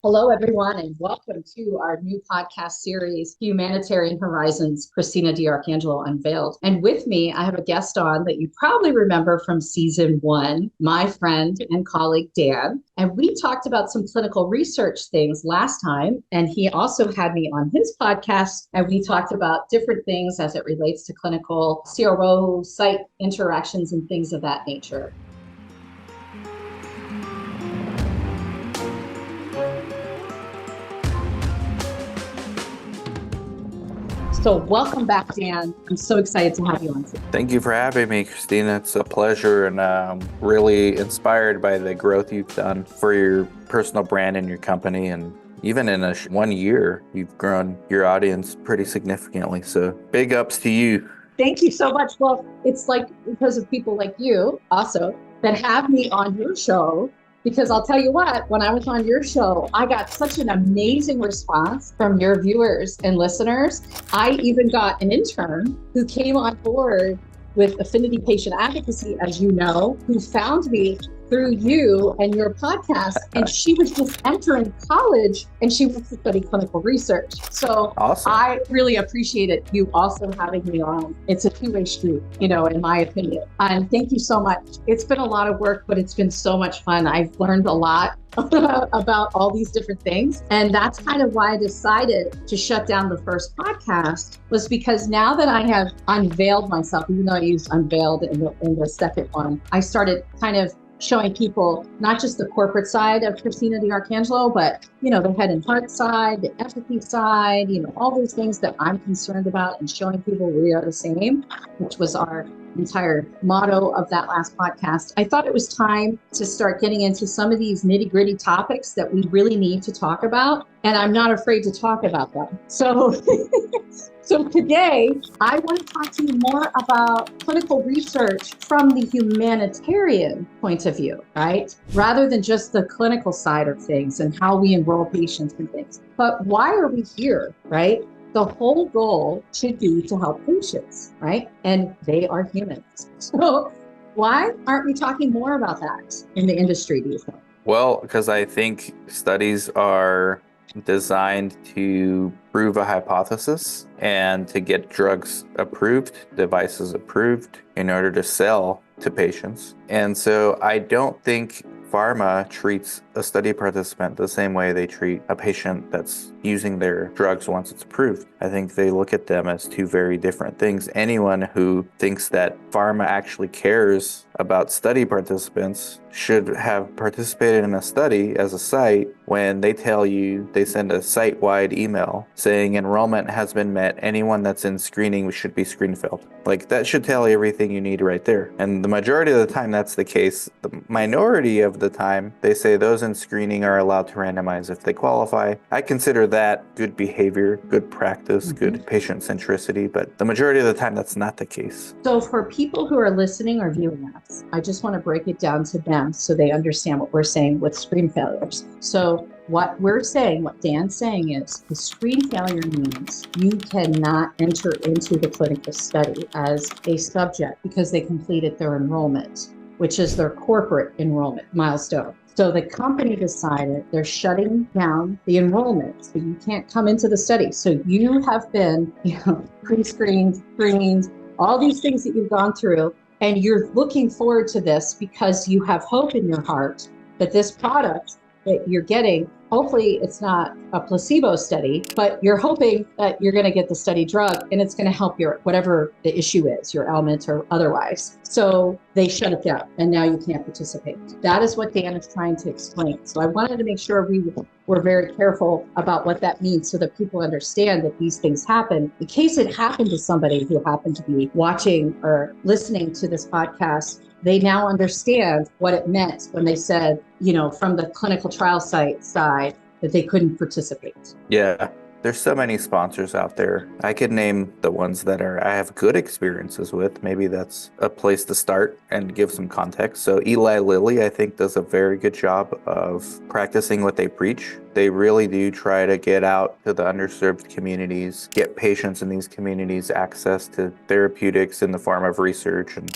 Hello, everyone, and welcome to our new podcast series, Humanitarian Horizons, Christina DiArcangelo Unveiled. And with me, I have a guest on that you probably remember from season 1, my friend and colleague, Dan. And we talked about some clinical research things last time. And he also had me on his podcast, and we talked about different things as it relates to clinical CRO site interactions and things of that nature. So welcome back, Dan. I'm so excited to have you on today. Thank you for having me, Christina. It's a pleasure, and I'm really inspired by the growth you've done for your personal brand and your company. And even in 1 year, you've grown your audience pretty significantly. So big ups to you. Thank you so much. Well, it's like because of people like you also that have me on your show. Because I'll tell you what, when I was on your show, I got such an amazing response from your viewers and listeners. I even got an intern who came on board with Affinity Patient Advocacy, as you know, who found me through you and your podcast. And she was just entering college and she wants to study clinical research. So awesome. I really appreciated you also having me on. It's a two-way street, in my opinion. And thank you so much. It's been a lot of work, but it's been so much fun. I've learned a lot about all these different things. And that's kind of why I decided to shut down the first podcast, was because now that I have unveiled myself, even though I used unveiled in the second one, I started kind of showing people not just the corporate side of Christina DiArcangelo, but, the head and heart side, the empathy side, all those things that I'm concerned about, and showing people we are the same, which was our entire motto of that last podcast. I thought it was time to start getting into some of these nitty-gritty topics that we really need to talk about. And I'm not afraid to talk about them. So today, I want to talk to you more about clinical research from the humanitarian point of view, right? Rather than just the clinical side of things and how we enroll patients and things. But why are we here, right? The whole goal should be to help patients, right? And they are humans. So why aren't we talking more about that in the industry, do you think? Well, because I think studies are designed to prove a hypothesis and to get drugs approved, devices approved in order to sell to patients. And so I don't think pharma treats a study participant the same way they treat a patient that's using their drugs once it's approved. I think they look at them as two very different things. Anyone who thinks that pharma actually cares about study participants should have participated in a study as a site when they tell you, they send a site-wide email saying enrollment has been met. Anyone that's in screening should be screen filled. Like, that should tell you everything you need right there. And the majority of the time that's the case. The minority of the time they say those in screening are allowed to randomize if they qualify. I consider that good behavior, good practice, good patient centricity, but the majority of the time that's not the case. So for people who are listening or viewing us, I just want to break it down to them so they understand what we're saying with screen failures. So what we're saying, what Dan's saying is the screen failure means you cannot enter into the clinical study as a subject because they completed their enrollment, which is their corporate enrollment milestone. So the company decided they're shutting down the enrollment, so you can't come into the study. So you have been, pre-screened, screened, all these things that you've gone through, and you're looking forward to this because you have hope in your heart that this product that you're getting, hopefully it's not a placebo study, but you're hoping that you're going to get the study drug and it's going to help your, whatever the issue is, your ailment or otherwise. So they shut it down and now you can't participate. That is what Dan is trying to explain. So I wanted to make sure we were very careful about what that means so that people understand that these things happen. In case it happened to somebody who happened to be watching or listening to this podcast, they now understand what it meant when they said, from the clinical trial site side, that they couldn't participate. Yeah, there's so many sponsors out there. I could name the ones that I have good experiences with. Maybe that's a place to start and give some context. So Eli Lilly, I think, does a very good job of practicing what they preach. They really do try to get out to the underserved communities, get patients in these communities access to therapeutics in the form of research. And,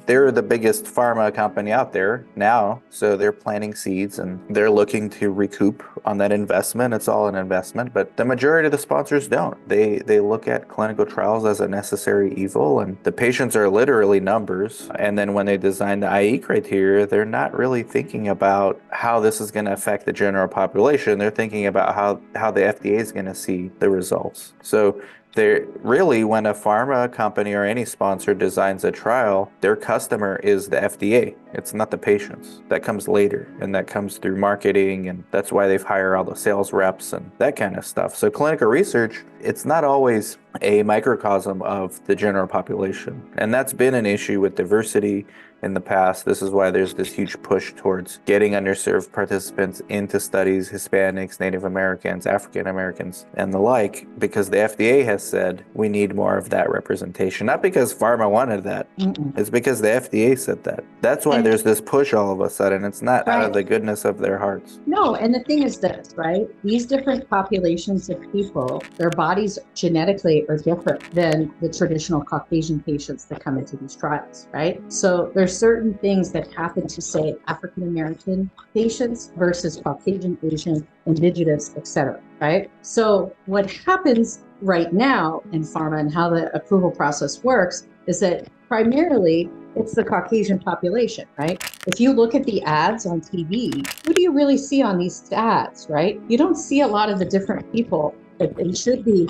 they're the biggest pharma company out there now. So they're planting seeds and they're looking to recoup on that investment. It's all an investment, but the majority of the sponsors don't. They look at clinical trials as a necessary evil, and the patients are literally numbers. And then when they design the IE criteria, they're not really thinking about how this is going to affect the general population. They're thinking about how the FDA is going to see the results. So they're really, when a pharma company or any sponsor designs a trial, their customer is the FDA. It's not the patients. That comes later, and that comes through marketing, and that's why they've hired all the sales reps and that kind of stuff. So clinical research, it's not always a microcosm of the general population. And that's been an issue with diversity in the past. This is why there's this huge push towards getting underserved participants into studies, Hispanics, Native Americans, African Americans, and the like, because the FDA has said we need more of that representation. Not because pharma wanted that. It's because the FDA said that. That's why there's this push all of a sudden. It's not out of the goodness of their hearts. No, and the thing is this, right? These different populations of people, their bodies genetically are different than the traditional Caucasian patients that come into these trials, right? So there's certain things that happen to, say, African American patients versus Caucasian, Asian, Indigenous, etc., right? So what happens right now in pharma and how the approval process works is that primarily it's the Caucasian population, right? If you look at the ads on TV, who do you really see on these ads, right? You don't see a lot of the different people that they should be,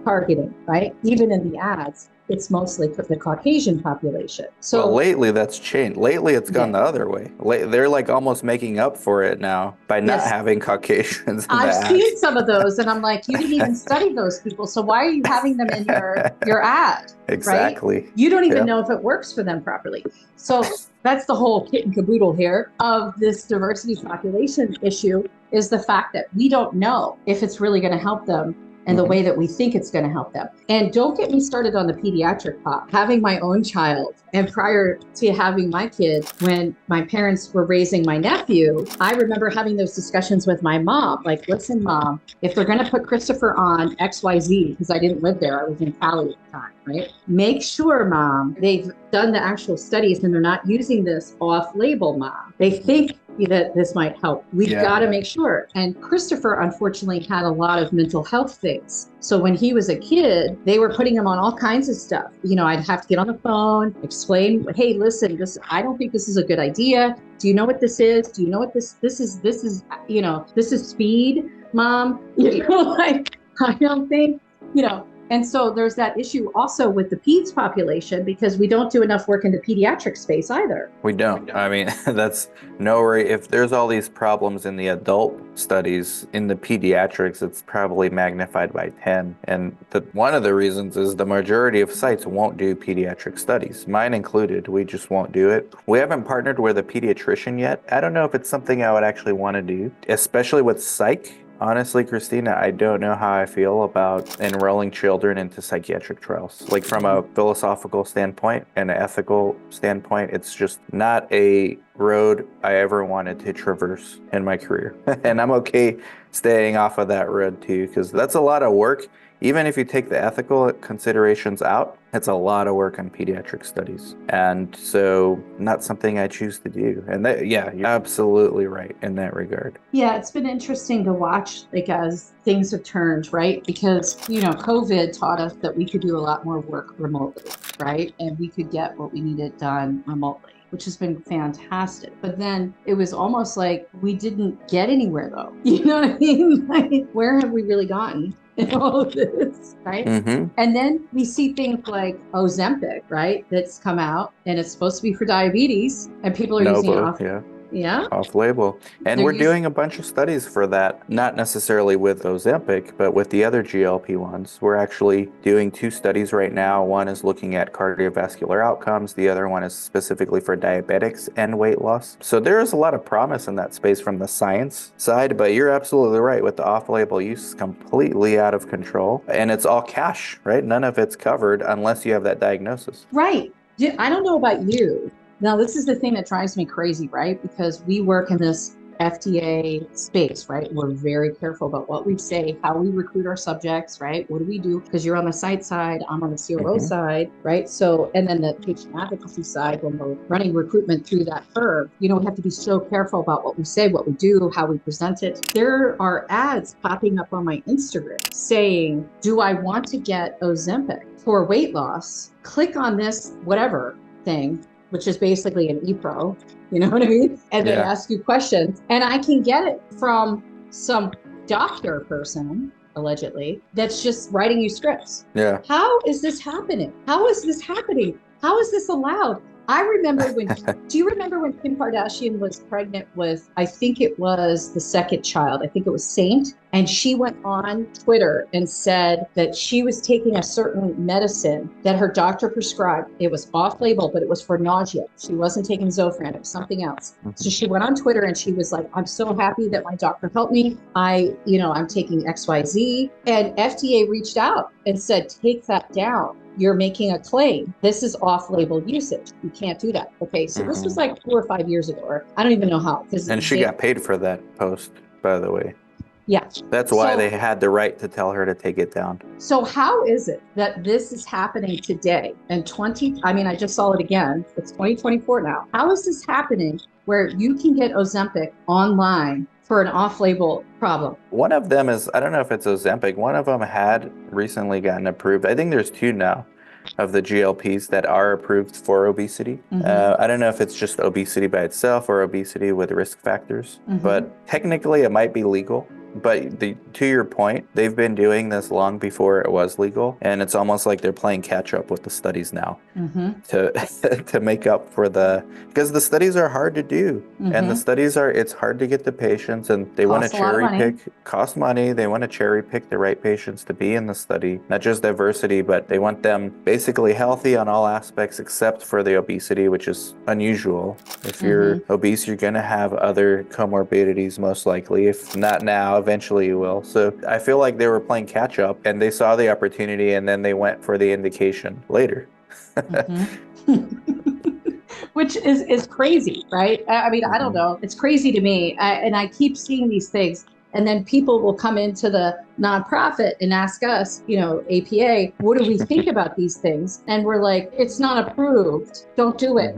targeting, right? Even in the ads, it's mostly for the Caucasian population. So well, lately that's changed. Lately it's gone the other way. They're like almost making up for it now by not having Caucasians in the ads. I've seen some of those, and I'm like, you didn't even study those people, so why are you having them in your ad? Exactly. Right? You don't even know if it works for them properly. So that's the whole kit and caboodle here of this diversity population issue, is the fact that we don't know if it's really going to help them and the way that we think it's going to help them. And don't get me started on the pediatric pop. Having my own child, and prior to having my kid, when my parents were raising my nephew, I remember having those discussions with my mom, like, listen, Mom, if they're going to put Christopher on XYZ, because I didn't live there, I was in Cali at the time, right? Make sure, Mom, they've done the actual studies and they're not using this off-label, Mom. They think that this might help. We've got to make sure. And Christopher, unfortunately, had a lot of mental health things. So when he was a kid, they were putting him on all kinds of stuff. I'd have to get on the phone, explain, hey, listen, I don't think this is a good idea. Do you know what this is? Do you know what this is, this is speed, Mom? I don't think, And so there's that issue also with the peds population, because we don't do enough work in the pediatric space either. We don't. I mean, that's no worry. If there's all these problems in the adult studies, in the pediatrics, it's probably magnified by 10. And one of the reasons is the majority of sites won't do pediatric studies, mine included. We just won't do it. We haven't partnered with a pediatrician yet. I don't know if it's something I would actually want to do, especially with psych. Honestly, Christina, I don't know how I feel about enrolling children into psychiatric trials. Like, from a philosophical standpoint and an ethical standpoint, it's just not a road I ever wanted to traverse in my career. And I'm okay staying off of that road too, because that's a lot of work. Even if you take the ethical considerations out, it's a lot of work on pediatric studies. And so not something I choose to do. And you're absolutely right in that regard. Yeah, it's been interesting to watch, as things have turned, right? Because, COVID taught us that we could do a lot more work remotely, right? And we could get what we needed done remotely, which has been fantastic. But then it was almost like we didn't get anywhere, though. You know what I mean? Where have we really gotten in all of this, right? And then we see things like Ozempic, right? That's come out, and it's supposed to be for diabetes, and people are using it off. Off-label. And we're doing a bunch of studies for that, not necessarily with Ozempic, but with the other GLP-1s. We're actually doing 2 studies right now. One is looking at cardiovascular outcomes. The other one is specifically for diabetics and weight loss. So there is a lot of promise in that space from the science side, but you're absolutely right. With the off-label use, completely out of control. And it's all cash, right? None of it's covered unless you have that diagnosis. Right. I don't know about you. Now, this is the thing that drives me crazy, right? Because we work in this FDA space, right? We're very careful about what we say, how we recruit our subjects, right? What do we do? Because you're on the site side, I'm on the CRO side, right? So, and then the patient advocacy side, when we're running recruitment through that curve, we have to be so careful about what we say, what we do, how we present it. There are ads popping up on my Instagram saying, do I want to get Ozempic for weight loss? Click on this, whatever thing, which is basically an ePro, you know what I mean? And they ask you questions, and I can get it from some doctor person, allegedly, that's just writing you scripts. Yeah. How is this happening? How is this happening? How is this allowed? I remember do you remember when Kim Kardashian was pregnant with, I think it was the second child, I think it was Saint, and she went on Twitter and said that she was taking a certain medicine that her doctor prescribed. It was off label, but it was for nausea. She wasn't taking Zofran, it was something else. So she went on Twitter and she was like, I'm so happy that my doctor helped me. I'm taking XYZ. And FDA reached out and said, take that down. You're making a claim. This is off-label usage. You can't do that. Okay, so this was like 4 or 5 years ago, or I don't even know how. And she got paid for that post, by the way. Yeah. That's why they had the right to tell her to take it down. So how is it that this is happening today? And I just saw it again. It's 2024 now. How is this happening where you can get Ozempic online for an off-label problem? One of them is, I don't know if it's Ozempic. One of them had recently gotten approved. I think there's 2 now of the GLPs that are approved for obesity. I don't know if it's just obesity by itself or obesity with risk factors, but technically it might be legal. But to your point, they've been doing this long before it was legal, and it's almost like they're playing catch up with the studies now to make up for because the studies are hard to do, and the studies it's hard to get the patients, and they want to cherry pick, cost money. They want to cherry pick the right patients to be in the study, not just diversity, but they want them basically healthy on all aspects except for the obesity, which is unusual. If you're obese, you're going to have other comorbidities most likely. If not now, eventually you will. So I feel like they were playing catch up, and they saw the opportunity, and then they went for the indication later. Which is crazy, right? I mean, I don't know. It's crazy to me. And I keep seeing these things. And then people will come into the nonprofit and ask us, APA, what do we think about these things? And we're like, it's not approved. Don't do it.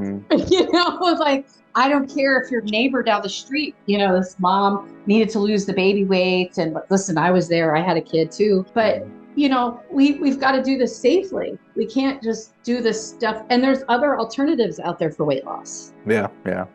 Like, I don't care if your neighbor down the street, this mom needed to lose the baby weight. And listen, I was there. I had a kid too. But we've got to do this safely. We can't just do this stuff. And there's other alternatives out there for weight loss. Yeah.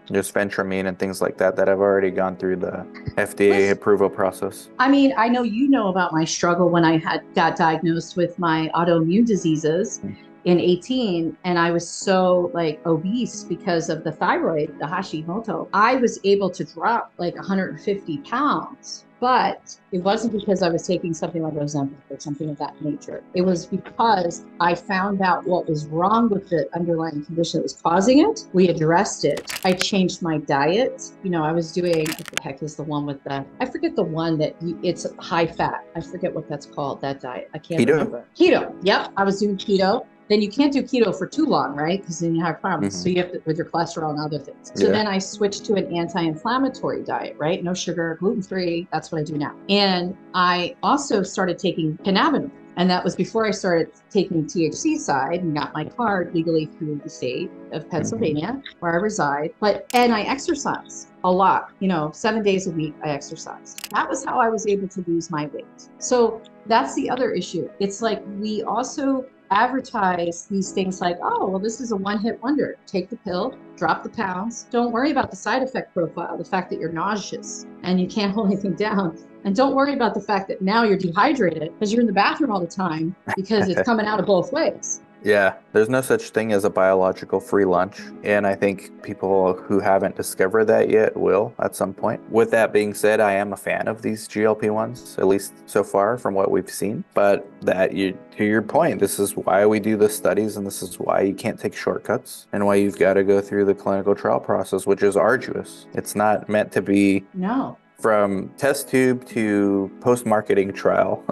There's Phentermine and things like that have already gone through the FDA approval process. I mean, I know about my struggle when I got diagnosed with my autoimmune diseases in 18, and I was so obese because of the thyroid, the Hashimoto. I was able to drop 150 pounds. But it wasn't because I was taking something like Ozempic or something of that nature. It was because I found out what was wrong with the underlying condition that was causing it. We addressed it. I changed my diet. I was doing, what the heck is the one with I forget the one that it's high fat. I forget what that's called, that diet. I can't remember. Keto. Yep. I was doing keto. Then you can't do keto for too long, right? Because then you have problems. So you have to, with your cholesterol and other things. So then I switched to an anti-inflammatory diet, right? No sugar, gluten-free. That's what I do now. And I also started taking cannabinoids. And that was before I started taking THC side and got my card legally through the state of Pennsylvania, where I reside. And I exercise a lot, 7 days a week I exercise. That was how I was able to lose my weight. So that's the other issue. It's like we also advertise these things like, oh, well, this is a one-hit wonder. Take the pill, drop the pounds. Don't worry about the side effect profile, the fact that you're nauseous and you can't hold anything down. And don't worry about the fact that now you're dehydrated because you're in the bathroom all the time because it's coming out of both ways. Yeah, there's no such thing as a biological free lunch. And I think people who haven't discovered that yet will at some point. With that being said, I am a fan of these GLP-1s, at least so far from what we've seen. But to your point, this is why we do the studies, and this is why you can't take shortcuts, and why you've got to go through the clinical trial process, which is arduous. It's not meant to be... No. From test tube to post-marketing trial,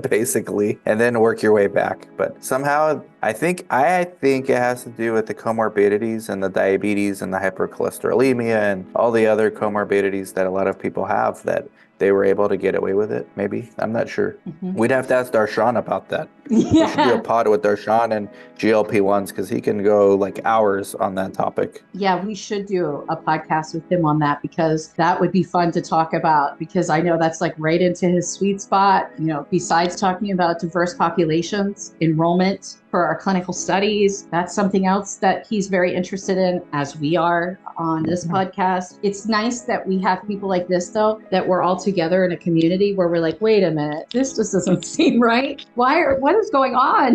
basically, and then work your way back. But somehow I think it has to do with the comorbidities and the diabetes and the hypercholesterolemia and all the other comorbidities that a lot of people have, that they were able to get away with it, maybe. I'm not sure. We'd have to ask Darshan about that. We should do a pod with Darshan and GLP-1s, because he can go like hours on that topic. Yeah, we should do a podcast with him on that, because that would be fun to talk about, because I know that's like right into his sweet spot. Besides talking about diverse populations, enrollment for our clinical studies, that's something else that he's very interested in, as we are on this podcast. It's nice that we have people like this, though, that we're all together in a community where we're like, wait a minute, this just doesn't seem right. What is going on?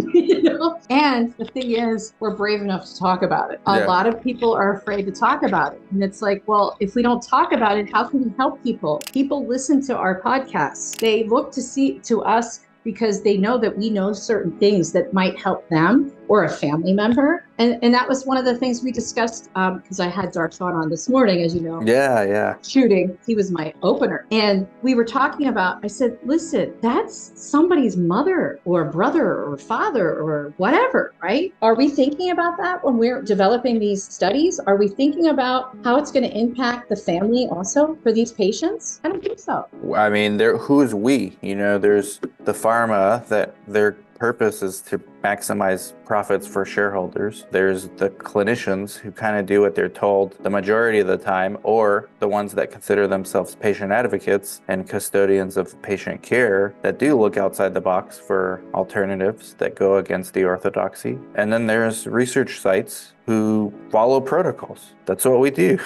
And the thing is, we're brave enough to talk about it. A lot of people are afraid to talk about it. And it's like, well, if we don't talk about it, how can we help people? People listen to our podcasts. They look to us because they know that we know certain things that might help them or a family member. And that was one of the things we discussed, because I had Darshan on this morning, as you know. Yeah. Shooting. He was my opener. And we were talking about, I said, listen, that's somebody's mother or brother or father or whatever, right? Are we thinking about that when we're developing these studies? Are we thinking about how it's going to impact the family also for these patients? I don't think so. I mean, who's we? There's the pharma that their purpose is to maximize profits for shareholders. There's the clinicians who kind of do what they're told the majority of the time, or the ones that consider themselves patient advocates and custodians of patient care that do look outside the box for alternatives that go against the orthodoxy. And then there's research sites who follow protocols. That's what we do.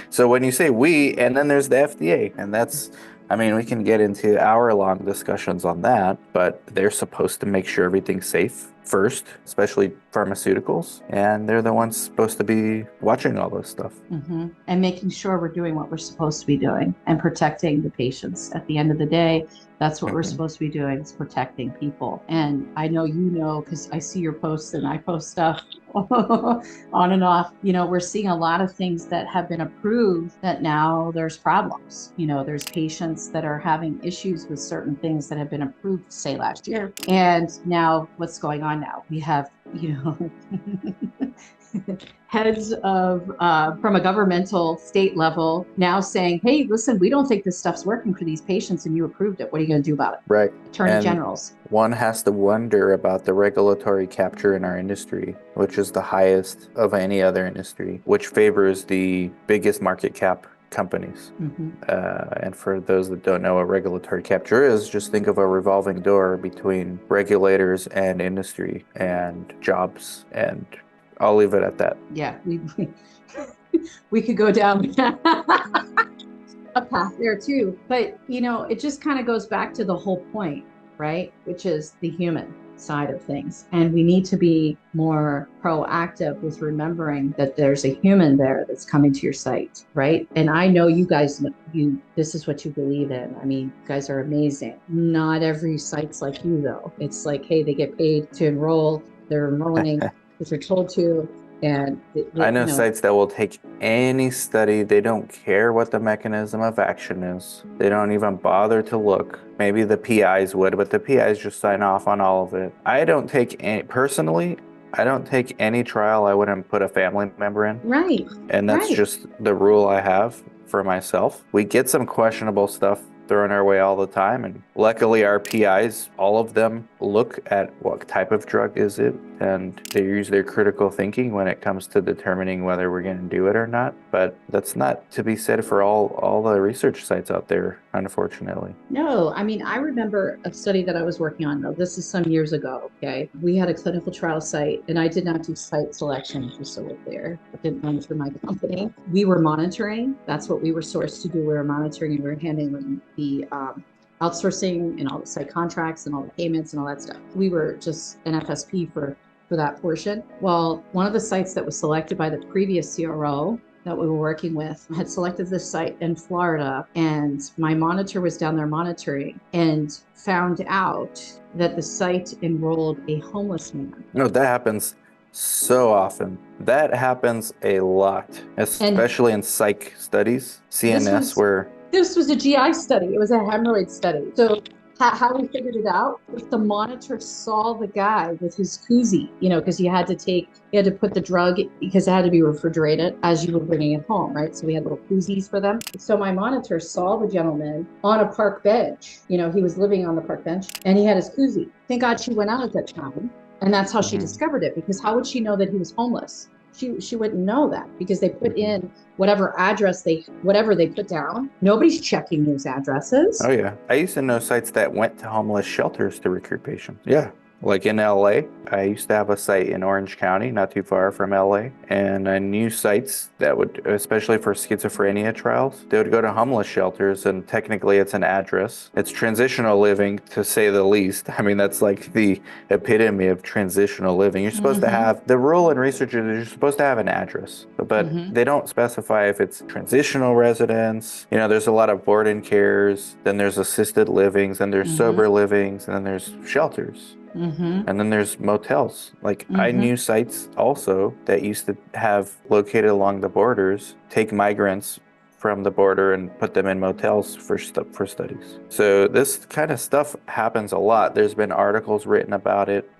So when you say we, and then there's the FDA, and we can get into hour-long discussions on that, but they're supposed to make sure everything's safe first, especially pharmaceuticals, and they're the ones supposed to be watching all this stuff. And making sure we're doing what we're supposed to be doing and protecting the patients. At the end of the day, that's what we're supposed to be doing, is protecting people. And I know because I see your posts and I post stuff on and off. We're seeing a lot of things that have been approved that now there's problems. There's patients that are having issues with certain things that have been approved, say last year. And now what's going on now? We have, heads of from a governmental state level now saying, hey, listen, we don't think this stuff's working for these patients and you approved it. What are you going to do about it? Right. Attorney generals. One has to wonder about the regulatory capture in our industry, which is the highest of any other industry, which favors the biggest market cap companies. And for those that don't know what regulatory capture is, just think of a revolving door between regulators and industry and jobs, and I'll leave it at that. Yeah, we could go down a path there too. But, it just kind of goes back to the whole point, right? Which is the human side of things. And we need to be more proactive with remembering that there's a human there that's coming to your site, right? And I know you guys, this is what you believe in. You guys are amazing. Not every site's like you, though. It's like, hey, they get paid to enroll. They're enrolling if they're told to. And I know sites that will take any study. They don't care what the mechanism of action is. They don't even bother to look. Maybe the PIs would, but the PIs just sign off on all of it. I don't take any trial I wouldn't put a family member in. Right. And that's just the rule I have for myself. We get some questionable stuff thrown our way all the time, and luckily our PIs, all of them, look at what type of drug is it, and they use their critical thinking when it comes to determining whether we're going to do it or not. But that's not to be said for all the research sites out there, unfortunately. No, I remember a study that I was working on. This is some years ago, okay? We had a clinical trial site, and I did not do site selection just so we're there. I didn't run through my company. We were monitoring. That's what we were sourced to do. We were monitoring, and we were handling the outsourcing and all the site contracts and all the payments and all that stuff. We were just an FSP for that portion. Well, one of the sites that was selected by the previous CRO that we were working with had selected this site in Florida, and my monitor was down there monitoring and found out that the site enrolled a homeless man. No, that happens so often. That happens a lot, especially in psych studies, CNS, where... This was a GI study. It was a hemorrhoid study. So How we figured it out, if the monitor saw the guy with his koozie, because you had to put the drug, because it had to be refrigerated as you were bringing it home, right? So we had little koozies for them. So my monitor saw the gentleman on a park bench. He was living on the park bench and he had his koozie. Thank God she went out at that time. And that's how she discovered it, because how would she know that he was homeless? She wouldn't know that, because they put in whatever address whatever they put down. Nobody's checking those addresses. Oh yeah. I used to know sites that went to homeless shelters to recruit patients. Yeah. Like in LA, I used to have a site in Orange County, not too far from LA, and I knew sites that would, especially for schizophrenia trials, they would go to homeless shelters, and technically it's an address. It's transitional living, to say the least. I mean, that's like the epitome of transitional living. You're supposed to have, the rule in research is you're supposed to have an address, but they don't specify if it's transitional residence. There's a lot of board and cares, then there's assisted livings, then there's sober livings, and then there's shelters. And then there's motels. Like I knew sites also that used to have, located along the borders, take migrants from the border and put them in motels for studies. So this kind of stuff happens a lot. There's been articles written about it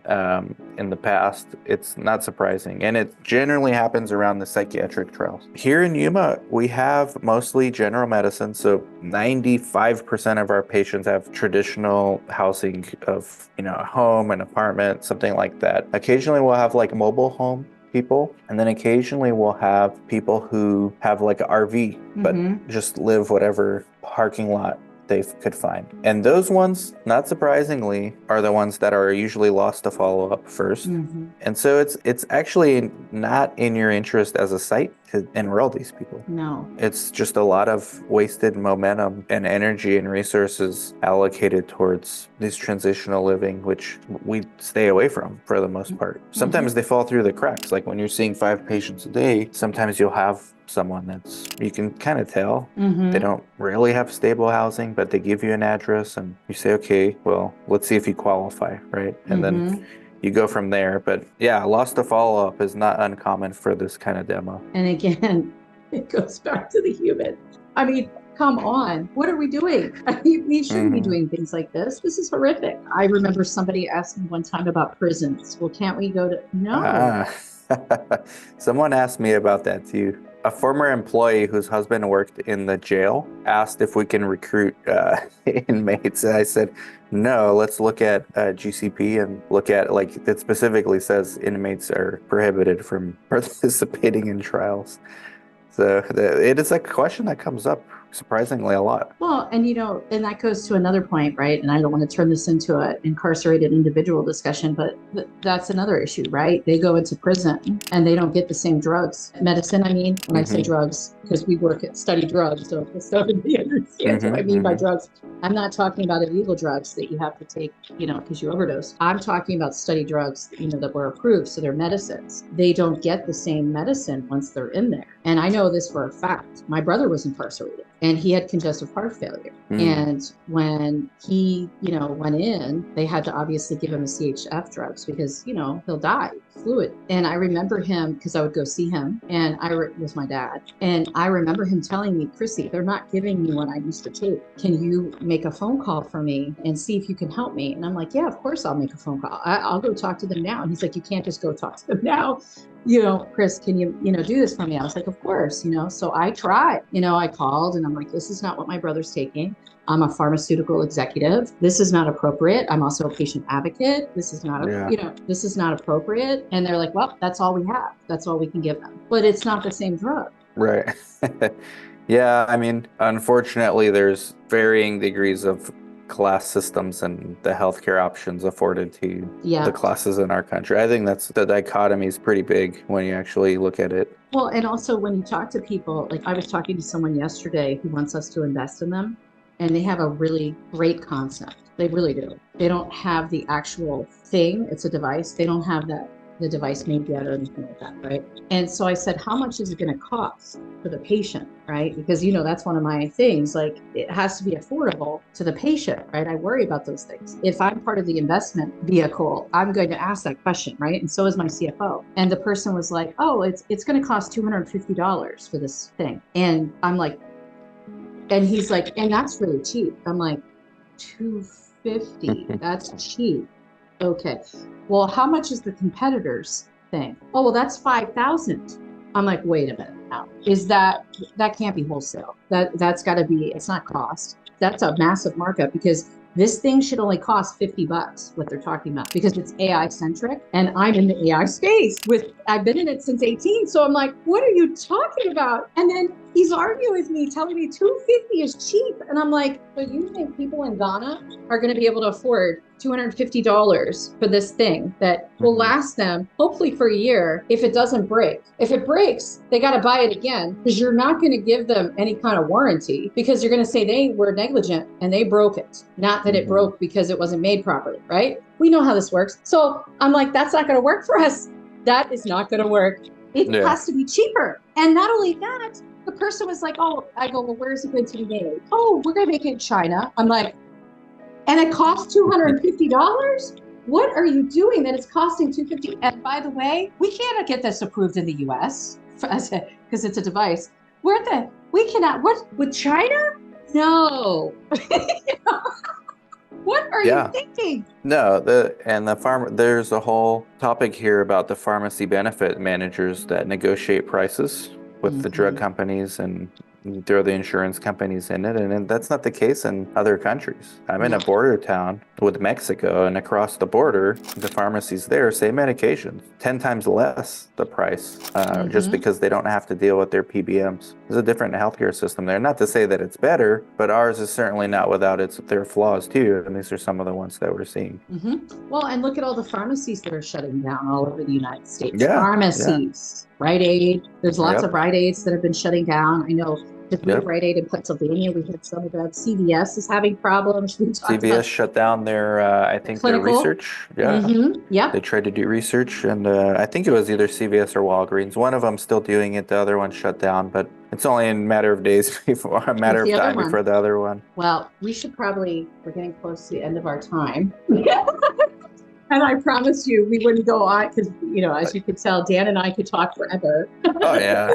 in the past. It's not surprising. And it generally happens around the psychiatric trials. Here in Yuma, we have mostly general medicine. So 95% of our patients have traditional housing of, a home, an apartment, something like that. Occasionally we'll have like mobile home people, and then occasionally we'll have people who have like an RV, but just live whatever parking lot they could find. And those ones, not surprisingly, are the ones that are usually lost to follow up first. And so it's actually not in your interest as a site to enroll these people. No. It's just a lot of wasted momentum and energy and resources allocated towards this transitional living, which we stay away from for the most part. Sometimes they fall through the cracks. Like when you're seeing 5 patients a day, sometimes you'll have someone that's, you can kind of tell they don't really have stable housing, but they give you an address and you say, okay, well, let's see if you qualify, right? And then you go from there. But yeah, lost to follow up is not uncommon for this kind of demo. And again, it goes back to the human. I mean, come on, what are we doing? We shouldn't be doing things like this. This is horrific. I remember somebody asked me one time about prisons. Well, can't we go to, no. Someone asked me about that too. A former employee whose husband worked in the jail asked if we can recruit inmates. And I said, no, let's look at GCP and look at, like, it specifically says inmates are prohibited from participating in trials. So it is a question that comes up surprisingly a lot. Well, and and that goes to another point, right? And I don't want to turn this into an incarcerated individual discussion, but that's another issue, right? They go into prison and they don't get the same drugs. Medicine, I mean, when I say drugs, because we study drugs, so everybody understands what I mean by drugs. I'm not talking about illegal drugs that you have to take, because you overdose. I'm talking about study drugs, that were approved, so they're medicines. They don't get the same medicine once they're in there. And I know this for a fact. My brother was incarcerated and he had congestive heart failure. And when he, went in, they had to obviously give him a CHF drugs because, he'll die, fluid. And I remember him, because I would go see him, and it was my dad. And I remember him telling me, Chrissy, they're not giving me what I used to take. Can you make a phone call for me and see if you can help me? And I'm like, yeah, of course I'll make a phone call. I'll go talk to them now. And he's like, you can't just go talk to them now. Chris, can you, do this for me? I was like, of course, so I tried, I called and I'm like, this is not what my brother's taking. I'm a pharmaceutical executive. This is not appropriate. I'm also a patient advocate. This is not, this is not appropriate. And they're like, well, that's all we have. That's all we can give them. But it's not the same drug. Right. Yeah. I mean, unfortunately, there's varying degrees of class systems and the healthcare options afforded to the classes in our country. I think the dichotomy is pretty big when you actually look at it. Well, and also when you talk to people, like I was talking to someone yesterday who wants us to invest in them, and they have a really great concept. They really do. They don't have the actual thing. It's a device. They don't have the device made yet or anything like that, right? And so I said, how much is it going to cost for the patient, right? Because, that's one of my things, like it has to be affordable to the patient, right? I worry about those things. If I'm part of the investment vehicle, I'm going to ask that question, right? And so is my CFO. And the person was like, oh, it's going to cost $250 for this thing. And I'm like, and he's like, and that's really cheap. I'm like, 250. That's cheap. Okay. Well, how much is the competitors thing? Oh, well, that's 5,000. I'm like, wait a minute now. That can't be wholesale. That's got to be, it's not cost. That's a massive markup because this thing should only cost $50, what they're talking about, because it's AI centric. And I'm in the AI space I've been in it since 18. So I'm like, what are you talking about? And then he's arguing with me, telling me 250 is cheap. And I'm like, so you think people in Ghana are going to be able to afford $250 for this thing that will last them hopefully for a year if it doesn't break? If it breaks, they got to buy it again because you're not going to give them any kind of warranty because you're going to say they were negligent and they broke it, not that it broke because it wasn't made properly, right? We know how this works. So I'm like, that's not going to work for us. That is not going to work. It has to be cheaper. And not only that, the person was like, oh, I go, well, where is it going to be made? Oh, we're going to make it in China. I'm like, and it costs $250? What are you doing that it's costing $250? And by the way, we cannot get this approved in the US because it's a device. We cannot, what, with China? No. What are you thinking? No, there's a whole topic here about the pharmacy benefit managers that negotiate prices with the drug companies and throw the insurance companies in it, and that's not the case in other countries. I'm in a border town with Mexico, and across the border, the pharmacies there say medications 10 times less the price, just because they don't have to deal with their PBMs. There's a different healthcare system there. Not to say that it's better, but ours is certainly not without their flaws too, and these are some of the ones that we're seeing. Well, and look at all the pharmacies that are shutting down all over the United States. Pharmacies, Rite Aid. There's lots of Rite Aids that have been shutting down. I know the Rite Aid in Pennsylvania, we had some of that. CVS is having problems. CVS shut down their, I think, their research. They tried to do research, and I think it was either CVS or Walgreens. One of them still doing it. The other one shut down, but it's only a matter of days before, a matter of time before the other one. Well, we're getting close to the end of our time. And I promised you we wouldn't go on because, as you could tell, Dan and I could talk forever. Oh, yeah.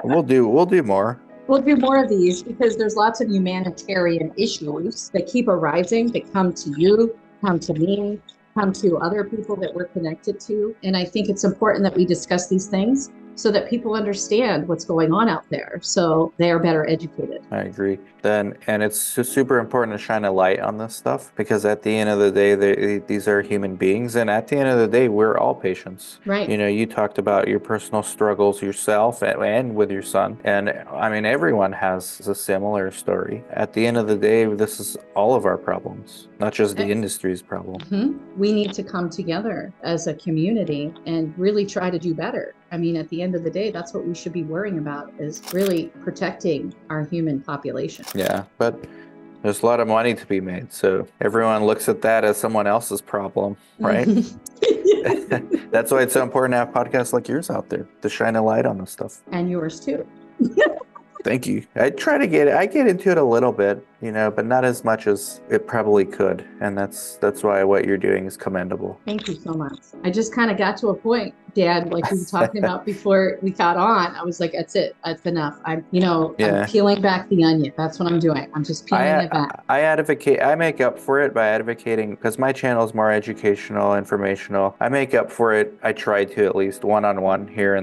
We'll do more. We'll do more of these because there's lots of humanitarian issues that keep arising, that come to you, come to me, come to other people that we're connected to. And I think it's important that we discuss these things so that people understand what's going on out there, so they are better educated. I agree. And it's just super important to shine a light on this stuff because at the end of the day, these are human beings, and at the end of the day, we're all patients. Right. You talked about your personal struggles yourself and with your son, and I mean, everyone has a similar story. At the end of the day, this is all of our problems, not just the industry's problem. We need to come together as a community and really try to do better. I mean, at the end of the day, that's what we should be worrying about, is really protecting our human population. Yeah, but there's a lot of money to be made. So everyone looks at that as someone else's problem, right? That's why it's so important to have podcasts like yours out there to shine a light on this stuff. And yours too. Thank you. I get into it a little bit, but not as much as it probably could. And that's why what you're doing is commendable. Thank you so much. I just kind of got to a point, Dad, like we were talking about before we got on. I was like, that's it. That's enough. I'm peeling back the onion. That's what I'm doing. I'm just peeling it back. I make up for it by advocating, because my channel is more educational, informational. I make up for it. I try to, at least one-on-one here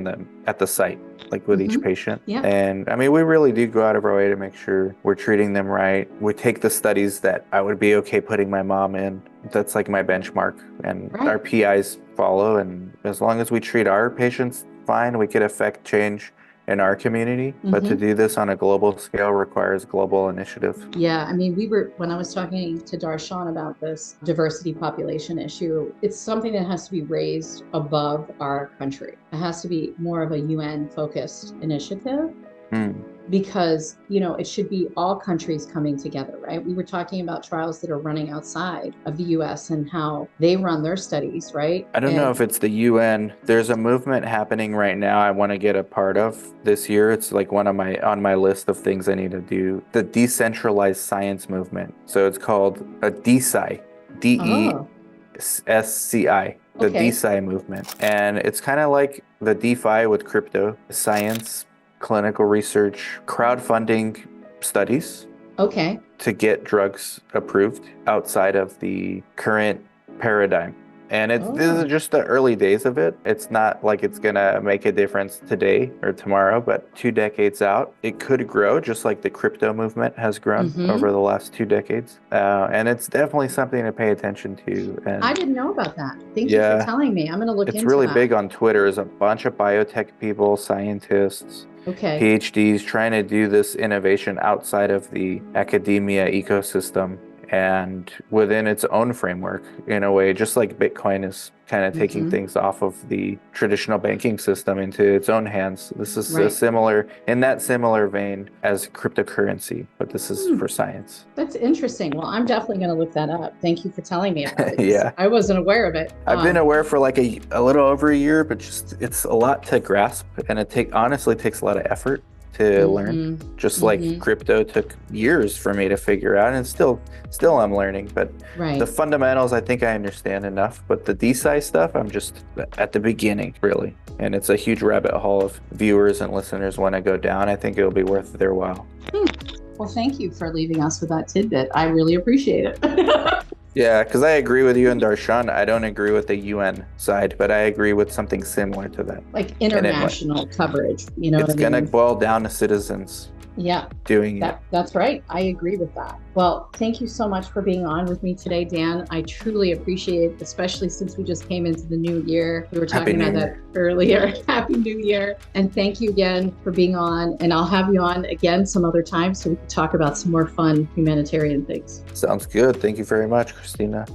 at the site, like with each patient. Yeah. And I mean, we really do go out of our way to make sure we're treating them right. We take the studies that I would be okay putting my mom in. That's like my benchmark, and our PIs follow. And as long as we treat our patients fine, we could affect change in our community. But to do this on a global scale requires global initiative. Yeah, I mean, when I was talking to Darshan about this diversity population issue, it's something that has to be raised above our country. It has to be more of a UN-focused initiative. Because, it should be all countries coming together, right? We were talking about trials that are running outside of the US and how they run their studies, right? I don't know if it's the UN. There's a movement happening right now I want to get a part of this year. It's like on my list of things I need to do. The decentralized science movement. So it's called a DeSci, DESCI, the DeSci movement. And it's kind of like the DeFi with crypto, science, clinical research, crowdfunding studies Okay. to get drugs approved outside of the current paradigm. And this is just the early days of it. It's not like it's gonna make a difference today or tomorrow, but 2 decades out, it could grow just like the crypto movement has grown over the last 2 decades. And it's definitely something to pay attention to. And I didn't know about that. Thank you for telling me. I'm gonna look into that. It's really big on Twitter. There's a bunch of biotech people, scientists, PhDs trying to do this innovation outside of the academia ecosystem and within its own framework, in a way, just like Bitcoin is kind of taking things off of the traditional banking system into its own hands. This is in that similar vein as cryptocurrency, but this is for science. That's interesting. Well, I'm definitely going to look that up. Thank you for telling me about it. Yeah. I wasn't aware of it. I've been aware for like a little over a year, but it's a lot to grasp, and it honestly takes a lot of effort to learn, just like crypto took years for me to figure out, and still I'm learning, but the fundamentals I think I understand enough, but the DeSci stuff I'm just at the beginning, really, and it's a huge rabbit hole if viewers and listeners want to go down. I think it'll be worth their while. Well, thank you for leaving us with that tidbit. I really appreciate it. Yeah, because I agree with you and Darshan. I don't agree with the UN side, but I agree with something similar to that. Like international coverage, you know what I mean? It's going to boil down to citizens doing it. That's right. I agree with that. Well, thank you so much for being on with me today, Dan. I truly appreciate it, especially since we just came into the new year. We were talking about that earlier. Happy New Year. And thank you again for being on. And I'll have you on again some other time so we can talk about some more fun humanitarian things. Sounds good. Thank you very much, Christina.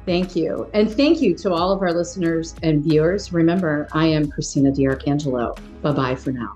Thank you. And thank you to all of our listeners and viewers. Remember, I am Christina DiArcangelo. Bye-bye for now.